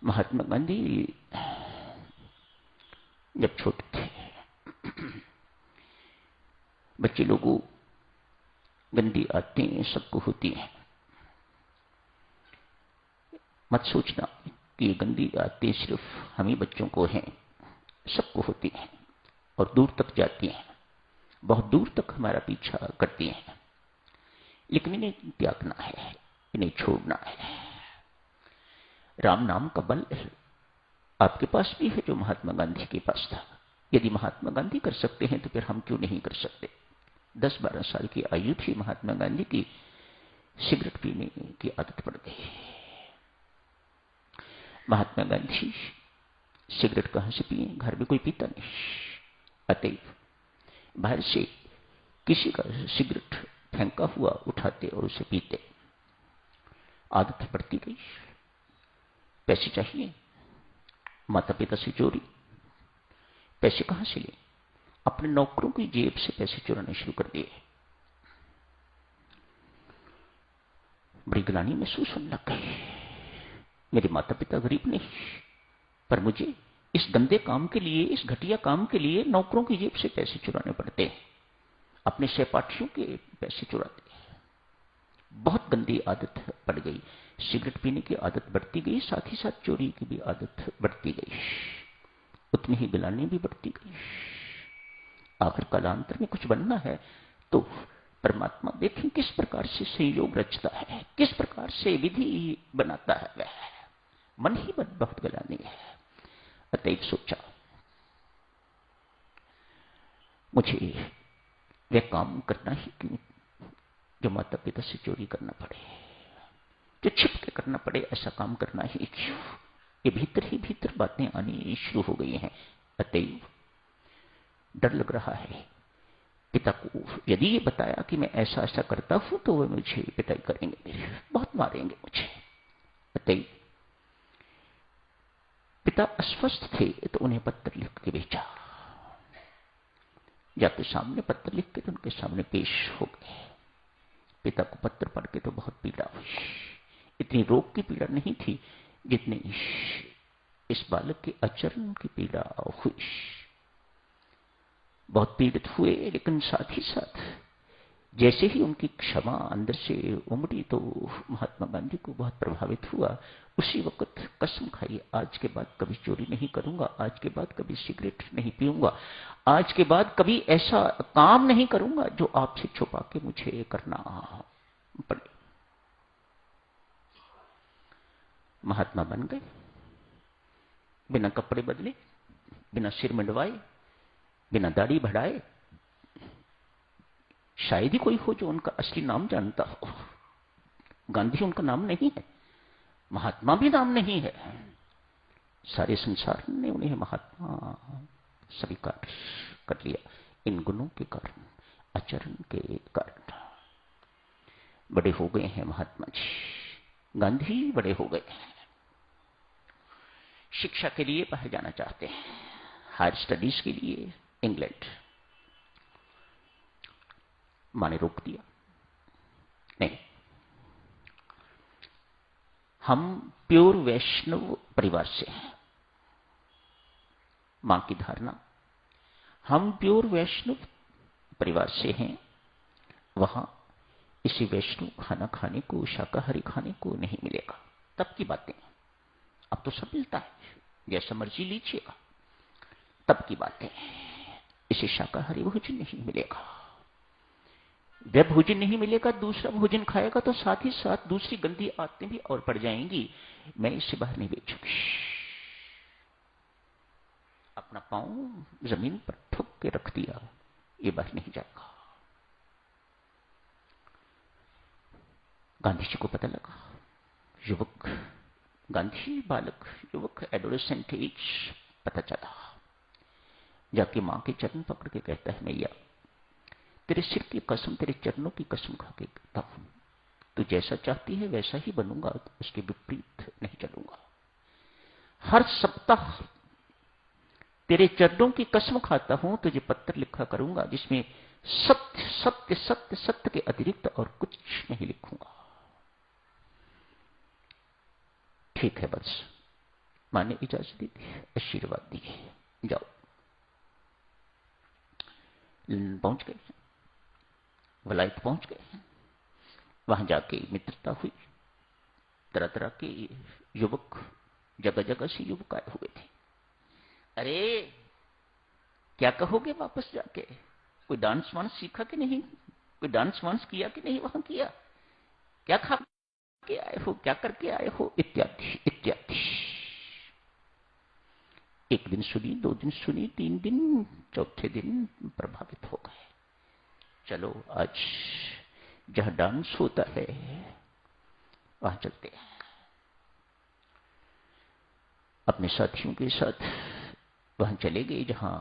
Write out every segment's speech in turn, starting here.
महात्मा गांधी जब छोटे थे, बच्चे लोगों गंदी आदतें सबको होती हैं। मत सोचना कि ये गंदी आदतें सिर्फ हम ही बच्चों को हैं, सबको होती हैं और दूर तक जाती हैं, बहुत दूर तक हमारा पीछा करती हैं। लेकिन इन्हें त्यागना है, इन्हें छोड़ना है। राम नाम का बल आपके पास भी है जो महात्मा गांधी के पास था। यदि महात्मा गांधी कर सकते हैं तो फिर हम क्यों नहीं कर सकते। 10-12 साल की आयु थी महात्मा गांधी की, सिगरेट पीने की आदत पड़ गई। महात्मा गांधी सिगरेट कहां से पिए, घर में कोई पीता नहीं, अतएव बाहर से किसी का सिगरेट फेंका हुआ उठाते और उसे पीते। आदत बढ़ती गई। पैसे चाहिए, माता पिता से चोरी। पैसे कहां से ले, अपने नौकरों की जेब से पैसे चुराने शुरू कर दिए। बड़ी ग्लानि महसूस होने लग गई। मेरे माता पिता गरीब नहीं, पर मुझे इस गंदे काम के लिए, इस घटिया काम के लिए नौकरों की जेब से पैसे चुराने पड़ते हैं, अपने सहपाठियों के पैसे चुराते हैं। बहुत गंदी आदत पड़ गई। सिगरेट पीने की आदत बढ़ती गई, साथ ही साथ चोरी की भी आदत बढ़ती गई, उतनी ही गिलानी भी बढ़ती गई। आखिर कालांतर में कुछ बनना है तो परमात्मा देखें किस प्रकार से संयोग रचता है, किस प्रकार से विधि बनाता है। वह मन ही मन बहुत गलानी है। अतएव सोचा मुझे वह काम करना ही क्यों जो माता पिता से चोरी करना पड़े, जो छिप के करना पड़े, ऐसा काम करना ही क्यों। ये भीतर ही भीतर बातें आनी शुरू हो गई हैं। अतएव डर लग रहा है। पिता को यदि ये बताया कि मैं ऐसा ऐसा करता हूं तो वे मुझे पिटाई करेंगे, बहुत मारेंगे मुझे। अतएव पिता अस्वस्थ थे तो उन्हें पत्र लिख के भेजा। जाके सामने पत्र लिख के तो उनके सामने पेश हो गए। पिता को पत्र पढ़ के तो बहुत पीड़ा हुई। इतनी रोग की पीड़ा नहीं थी जितनी इस बालक के आचरण की पीड़ा हुई। बहुत पीड़ित हुए, लेकिन साथ ही साथ जैसे ही उनकी क्षमा अंदर से उमड़ी तो महात्मा गांधी को बहुत प्रभावित हुआ। उसी वक्त कसम खाई, आज के बाद कभी चोरी नहीं करूंगा, आज के बाद कभी सिगरेट नहीं पीऊंगा, आज के बाद कभी ऐसा काम नहीं करूंगा जो आपसे छुपा के मुझे करना पड़े। महात्मा बन गए, बिना कपड़े बदले, बिना सिर मंडवाए, बिना दाढ़ी बढ़ाए। शायद ही कोई हो जो उनका असली नाम जानता हो। गांधी उनका नाम नहीं है, महात्मा भी नाम नहीं है। सारे संसार ने उन्हें महात्मा स्वीकार कर लिया इन गुणों के कारण, आचरण के कारण। बड़े हो गए हैं महात्मा जी, गांधी बड़े हो गए हैं। शिक्षा के लिए बाहर जाना चाहते हैं, हायर स्टडीज के लिए इंग्लैंड। मां ने रोक दिया, नहीं, हम प्योर वैष्णव परिवार से हैं। मां की धारणा, हम प्योर वैष्णव परिवार से हैं, वहां इसे वैष्णव खाना खाने को, शाकाहारी खाने को नहीं मिलेगा। तब की बातें, अब तो सब मिलता है, जैसा मर्जी लीजिएगा। तब की बातें, इसे शाकाहारी भोजन नहीं मिलेगा। वह भोजन नहीं मिलेगा, दूसरा भोजन खाएगा तो साथ ही साथ दूसरी गंदी आदतें भी और पड़ जाएंगी। मैं इसे बाहर नहीं बेचूंगी। अपना पांव जमीन पर ठुक के रख दिया, ये बाहर नहीं जाएगा। गांधी जी को पता लगा, युवक गांधी बालक, युवक एडोलेसेंट एज, पता चला। जाके मां के चरण पकड़ के कहता है, मैया तेरे सिर की कसम, तेरे चरणों की कसम खा के कहता हूं, तू जैसा चाहती है वैसा ही बनूंगा, उसके विपरीत नहीं चलूंगा। हर सप्ताह तेरे चरणों की कसम खाता हूं, तुझे पत्र लिखा करूंगा जिसमें सत्य सत्य सत्य सत्य के अतिरिक्त और कुछ नहीं लिखूंगा। ठीक है बस, मां ने इजाजत दी, आशीर्वाद दिए, जाओ। लंदन पहुंच गए, वलायत पहुंच गए। वहां जाके मित्रता हुई। तरह तरह के युवक, जगह जगह से युवक आए हुए थे। अरे क्या कहोगे वापस जाके? कोई डांस वांस सीखा कि नहीं? कोई डांस वांस किया कि नहीं? वहां किया? क्या खा के आए हो? क्या करके आए हो? इत्यादि इत्यादि। एक दिन सुनी, 2 दिन सुनी, 3 दिन, चौथे दिन प्रभावित हो गए। चलो आज जहां डांस होता है वहां चलते हैं। अपने साथियों के साथ वहां चले गए जहां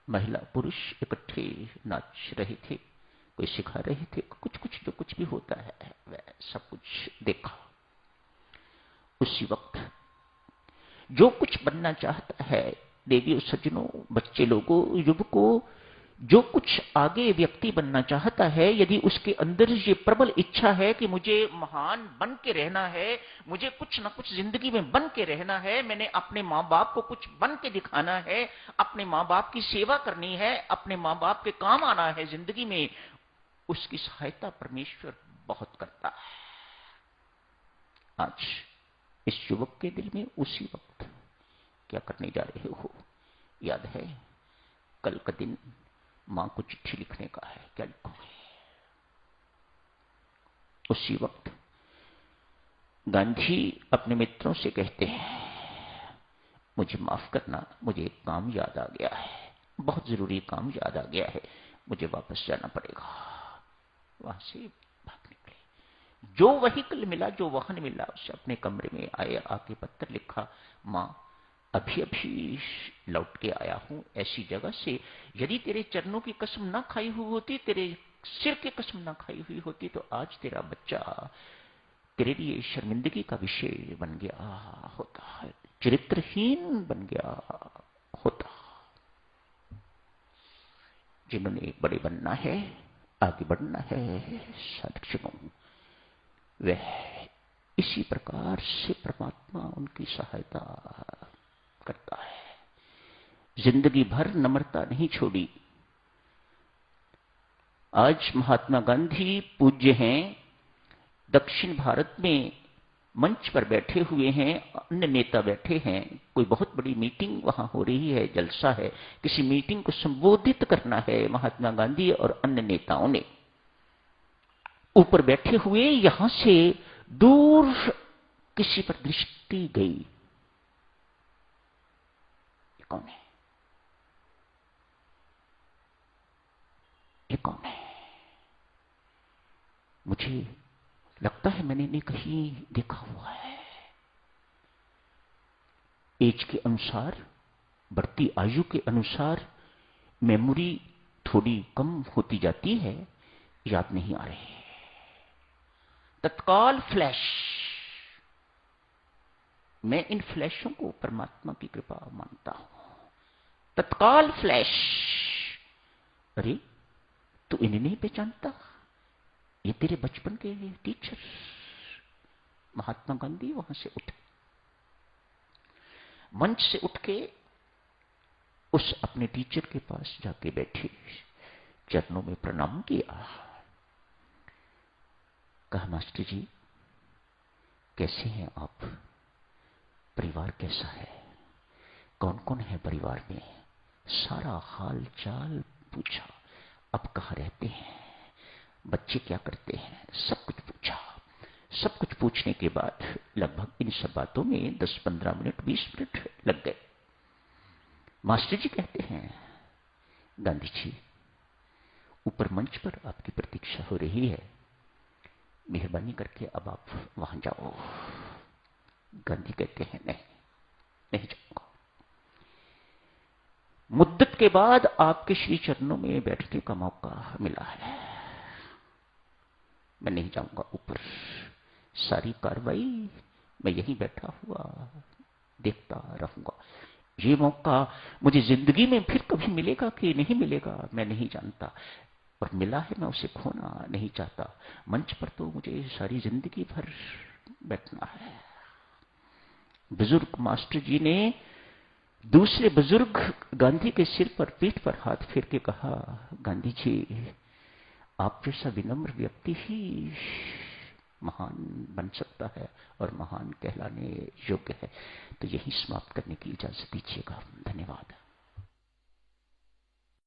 महिला पुरुष इकट्ठे नाच रहे थे, कोई सिखा रहे थे, कुछ कुछ जो कुछ भी होता है वह सब कुछ देखा। उसी वक्त जो कुछ बनना चाहता है, देवियों, सज्जनों, बच्चे लोगों, युवकों, जो कुछ आगे व्यक्ति बनना चाहता है, यदि उसके अंदर ये प्रबल इच्छा है कि मुझे महान बन के रहना है, मुझे कुछ ना कुछ जिंदगी में बन के रहना है, मैंने अपने मां बाप को कुछ बन के दिखाना है, अपने मां बाप की सेवा करनी है, अपने मां बाप के काम आना है जिंदगी में, उसकी सहायता परमेश्वर बहुत करता है। आज इस युवक के दिल में उसी वक्त क्या करने जा रहे हो? याद है कल का दिन मां को चिट्ठी लिखने का है, क्या लिखोगे? उसी वक्त गांधी अपने मित्रों से कहते हैं, मुझे माफ करना, मुझे एक काम याद आ गया है, बहुत जरूरी काम याद आ गया है, मुझे वापस जाना पड़ेगा। वहां से भाग निकले। जो व्हीकल मिला, जो वाहन मिला, उसे अपने कमरे में आए, आके पत्र लिखा, मां अभी अभी लौट के आया हूं ऐसी जगह से, यदि तेरे चरणों की कसम ना खाई हुई होती, तेरे सिर की कसम ना खाई हुई होती, तो आज तेरा बच्चा तेरे लिए शर्मिंदगी का विषय बन गया होता, चरित्रहीन बन गया होता। जिन्होंने बड़े बनना है, आगे बढ़ना है, साधक वह इसी प्रकार से परमात्मा उनकी सहायता करता है। जिंदगी भर नम्रता नहीं छोड़ी। आज महात्मा गांधी पूज्य हैं, दक्षिण भारत में मंच पर बैठे हुए हैं, अन्य नेता बैठे हैं, कोई बहुत बड़ी मीटिंग वहां हो रही है, जलसा है, किसी मीटिंग को संबोधित करना है महात्मा गांधी और अन्य नेताओं ने। ऊपर बैठे हुए यहां से दूर किसी पर दृष्टि गई, ये कौन है? ये कौन है? मुझे लगता है मैंने नहीं कहीं देखा हुआ है। एज के अनुसार, बढ़ती आयु के अनुसार मेमोरी थोड़ी कम होती जाती है, याद नहीं आ रहे। तत्काल फ्लैश, मैं इन फ्लैशों को परमात्मा की कृपा मानता हूं। तत्काल फ्लैश, अरे तू इन्हें नहीं पहचानता? ये तेरे बचपन के टीचर। महात्मा गांधी वहां से उठे, मंच से उठ के उस अपने टीचर के पास जाके बैठे, चरणों में प्रणाम किया, कहा मास्टर जी कैसे हैं आप? परिवार कैसा है? कौन कौन है परिवार में? सारा हाल चाल पूछा। अब कहाँ रहते हैं, बच्चे क्या करते हैं, सब कुछ पूछा। सब कुछ पूछने के बाद लगभग इन सब बातों में 10-15 मिनट 20 मिनट लग गए। मास्टर जी कहते हैं, गांधी जी ऊपर मंच पर आपकी प्रतीक्षा हो रही है, मेहरबानी करके अब आप वहां जाओ। गांधी कहते हैं नहीं, नहीं जाऊंगा। मुद्दत के बाद आपके श्री चरणों में बैठने का मौका मिला है, मैं नहीं जाऊंगा ऊपर। सारी कार्रवाई मैं यहीं बैठा हुआ देखता रहूंगा। ये मौका मुझे जिंदगी में फिर कभी मिलेगा कि नहीं मिलेगा मैं नहीं जानता, और मिला है मैं उसे खोना नहीं चाहता। मंच पर तो मुझे सारी जिंदगी भर बैठना है। बुजुर्ग मास्टर जी ने दूसरे बुजुर्ग गांधी के सिर पर, पीठ पर हाथ फेर के कहा, गांधी जी, आप जैसा विनम्र व्यक्ति ही महान बन सकता है और महान कहलाने योग्य है। तो यही समाप्त करने की इजाजत दीजिएगा। धन्यवाद।